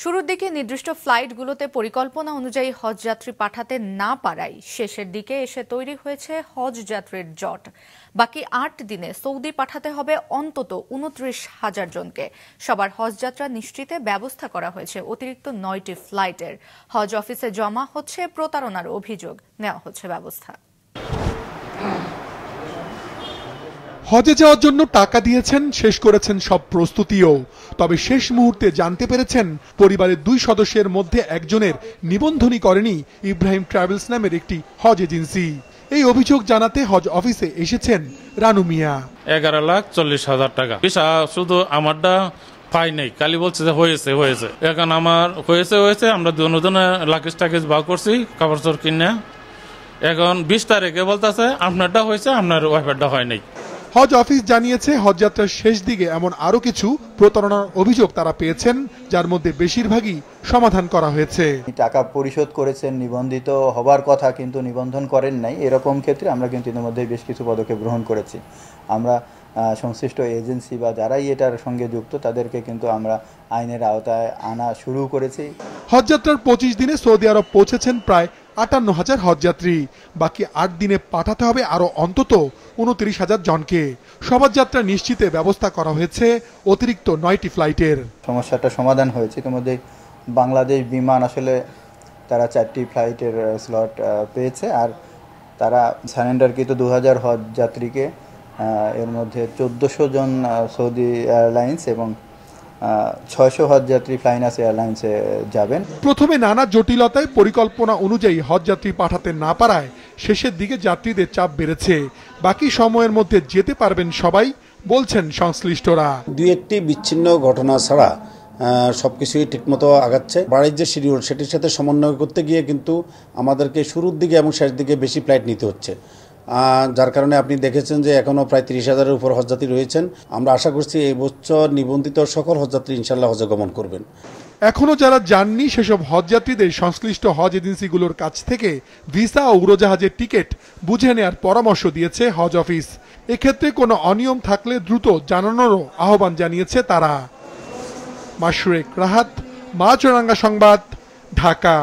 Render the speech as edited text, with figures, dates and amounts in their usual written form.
শুরুর দিকে নির্দিষ্ট ফ্লাইটগুলোতে পরিকল্পনা অনুযায়ী হজ যাত্রী পাঠাতে না পারায় শেষের দিকে এসে তৈরি হয়েছে হজ যাত্রীর জট। বাকি ৮ দিনে সৌদি পাঠাতে হবে অন্তত ২৯,০০০ জনকে। সবার হজ যাত্রা নিশ্চিতে ব্যবস্থা করা হয়েছে অতিরিক্ত ৯টি ফ্লাইটের। হজ অফিসে জমা হচ্ছে প্রতারণার অভিযোগ, নেওয়া হচ্ছে ব্যবস্থা। হজে যাওয়ার জন্য টাকা দিয়েছেন, শেষ করেছেন সব প্রস্তুতিও। তবে শেষ মুহূর্তে জানতে পেরেছেন পরিবারের ২ সদস্যের মধ্যে একজনের নিবন্ধনই করেনি ইব্রাহিম ট্রাভেলস নামের একটি হজ এজেন্সি। এই অভিযোগ জানাতে হজ অফিসে এসেছেন রানু মিয়া। ১১,৪০,০০০ টাকা ভিসা শুধু আমারটা পাই নাই, খালি বলছে যে হয়েছে। এখন আমার হয়েছে আমরা দুজনে লাগেজ টাগেজ বার করছি, কাপড় চোপড় কিনে। এখন ২০ তারিখে বলতেছে আপনারটা হয়েছে, আপনার ওয়াইফারটা হয় নাই। হজ অফিস জানিয়েছে হজযাত্রার শেষ দিকে এমন আরো কিছু প্রতারণার অভিযোগ তারা পেয়েছেন, যার মধ্যে বেশিরভাগই সমাধান করা হয়েছে। টাকা পরিশোধ করেছেন, নিবন্ধিত হবার কথা কিন্তু নিবন্ধন করেন নাই, এরকম ক্ষেত্রে আমরা কিন্তু ইতিমধ্যে বেশ কিছু পদক্ষেপ গ্রহণ করেছি। আমরা সংশ্লিষ্ট এজেন্সি বা যারাই এটার সঙ্গে যুক্ত তাদেরকে কিন্তু আমরা আইনের আওতায় আনা শুরু করেছি। হজযাত্রার ২৫ দিনে সৌদি আরব পৌঁছেছেন প্রায় ৫৮,০০০ হজযাত্রী। বাকি ৮ দিনে পাঠাতে হবে আরো অন্তত ২৯,০০০ জনকে। শোভাযাত্রা নিশ্চিতে ব্যবস্থা করা হয়েছে অতিরিক্ত ৯টি ফ্লাইটের। সমস্যাটা সমাধান হয়েছে ইতিমধ্যে। বাংলাদেশ বিমান আসলে তারা 4টি ফ্লাইটের স্লট পেয়েছে, আর তারা সারেন্ডারকৃত ২০০০ হজ যাত্রীকে এর মধ্যে ১৪০০ জন সৌদি এয়ারলাইন্স এবং ৬০০ হজ যাত্রী ফ্লাইনাস এয়ারলাইন্সে যাবেন। প্রথমে নানা জটিলতায় পরিকল্পনা অনুযায়ী হজ যাত্রী পাঠাতে না পারায় শেষের দিকে যাত্রীদের চাপ বেড়েছে। বাকি সময়ের মধ্যে যেতে পারবেন সবাই, বলছেন সংশ্লিষ্টরা। ২-১টি বিচ্ছিন্ন ঘটনা ছাড়া সবকিছুই ঠিকমতো আগাচ্ছে। বাড়ির যে শিডিউল সেটির সাথে সমন্বয় করতে গিয়ে কিন্তু আমাদেরকে শুরুর দিকে এবং শেষ দিকে বেশি ফ্লাইট নিতে হচ্ছে, যার কারণে আপনি দেখেছেন যে এখনও প্রায় ৩০,০০০-এর উপর হজযাত্রী রয়েছেন। আমরা আশা করছি এই বছর নিবন্ধিত সকল হজযাত্রী ইনশাল্লাহ হজে গমন করবেন। এখনো যারা যাননি সেসব হজযাত্রীদের সংশ্লিষ্ট হজ এজেন্সিগুলোর কাছ থেকে ভিসা ও উড়োজাহাজের টিকিট বুঝে নেওয়ার পরামর্শ দিয়েছে হজ অফিস। এক্ষেত্রে কোনো অনিয়ম থাকলে দ্রুত জানানোরও আহ্বান জানিয়েছে তারা। মাশরুক রাহাত, মাছরাঙ্গা সংবাদ, ঢাকা।